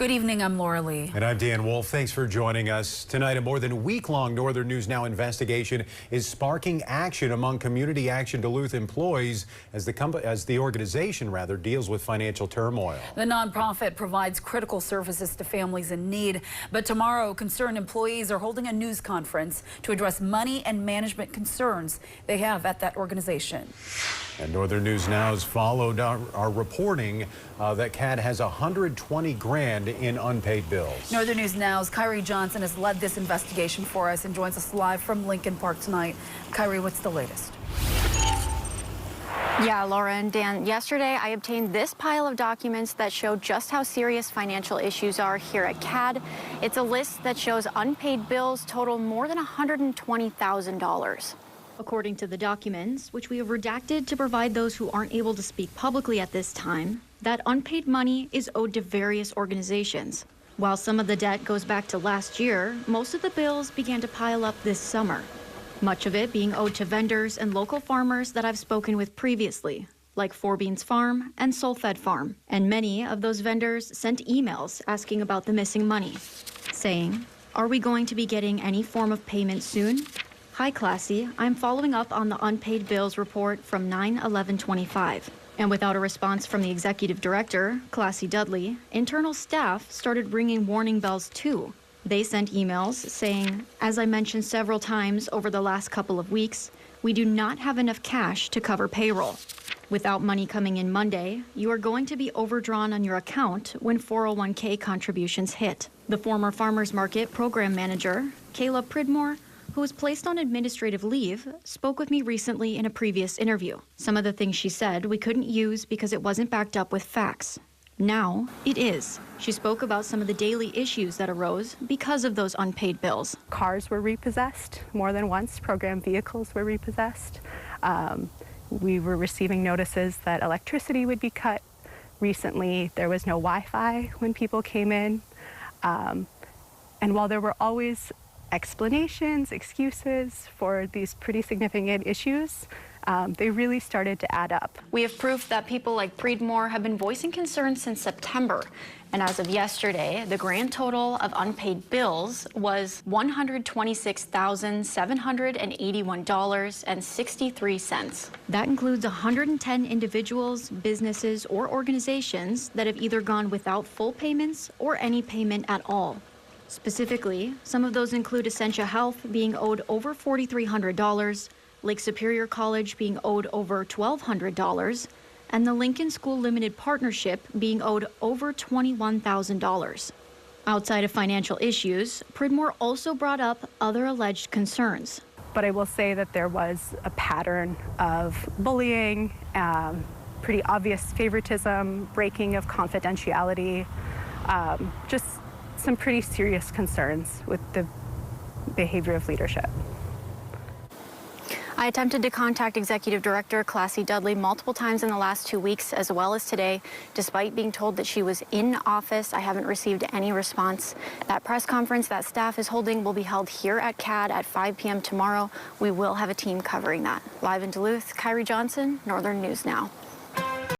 Good evening, I'm Laura Lee. And I'm Dan Wolf. Thanks for joining us. Tonight, a more than week-long Northern News Now investigation is sparking action among community Action Duluth employees as the organization deals with financial turmoil. The nonprofit provides critical services to families in need. But tomorrow, concerned employees are holding a news conference to address money and management concerns they have at that organization. And Northern News Now has followed our reporting that CAD has $120 grand in unpaid bills. Northern News Now's Kyrie Johnson has led this investigation for us and joins us live from Lincoln Park tonight. Kyrie, what's the latest? Yeah, Laura and Dan, yesterday I obtained this pile of documents that show just how serious financial issues are here at CAD. It's a list that shows unpaid bills total more than $120,000. According to the documents, which we have redacted to provide those who aren't able to speak publicly at this time, that unpaid money is owed to various organizations. While some of the debt goes back to last year, most of the bills began to pile up this summer. Much of it being owed to vendors and local farmers that I've spoken with previously, like Four Beans Farm and Soul Fed Farm. And many of those vendors sent emails asking about the missing money, saying, "Are we going to be getting any form of payment soon?" Hi, Classy. I'm following up on the unpaid bills report from 9/11/25. And without a response from the executive director, Classy Dudley, internal staff started ringing warning bells too. They sent emails saying, "As I mentioned several times over the last couple of weeks, we do not have enough cash to cover payroll. Without money coming in Monday, you are going to be overdrawn on your account when 401k contributions hit." The former Farmers Market program manager, Kayla Pridmore, who was placed on administrative leave, spoke with me recently in a previous interview. Some of the things she said we couldn't use because it wasn't backed up with facts. Now it is. She spoke about some of the daily issues that arose because of those unpaid bills. Cars were repossessed more than once. Program vehicles were repossessed. We were receiving notices that electricity would be cut. Recently, there was no Wi-Fi when people came in. And while there were always explanations, excuses for these pretty significant issues, they really started to add up. We have proof that people like Pridmore have been voicing concerns since September. And as of yesterday, the grand total of unpaid bills was $126,781.63. That includes 110 individuals, businesses, or organizations that have either gone without full payments or any payment at all. Specifically, some of those include Essentia Health being owed over $4,300, Lake Superior College being owed over $1,200, and the Lincoln School Limited Partnership being owed over $21,000. Outside of financial issues, Pridmore also brought up other alleged concerns. But I will say that there was a pattern of bullying, pretty obvious favoritism, breaking of confidentiality, just some pretty serious concerns with the behavior of leadership. I attempted to contact Executive Director Classy Dudley multiple times in the last 2 weeks, as well as today. Despite being told that she was in office, I haven't received any response. That press conference that staff is holding will be held here at CAD at 5 p.m. tomorrow. We will have a team covering that. Live in Duluth, Kyrie Johnson, Northern News Now.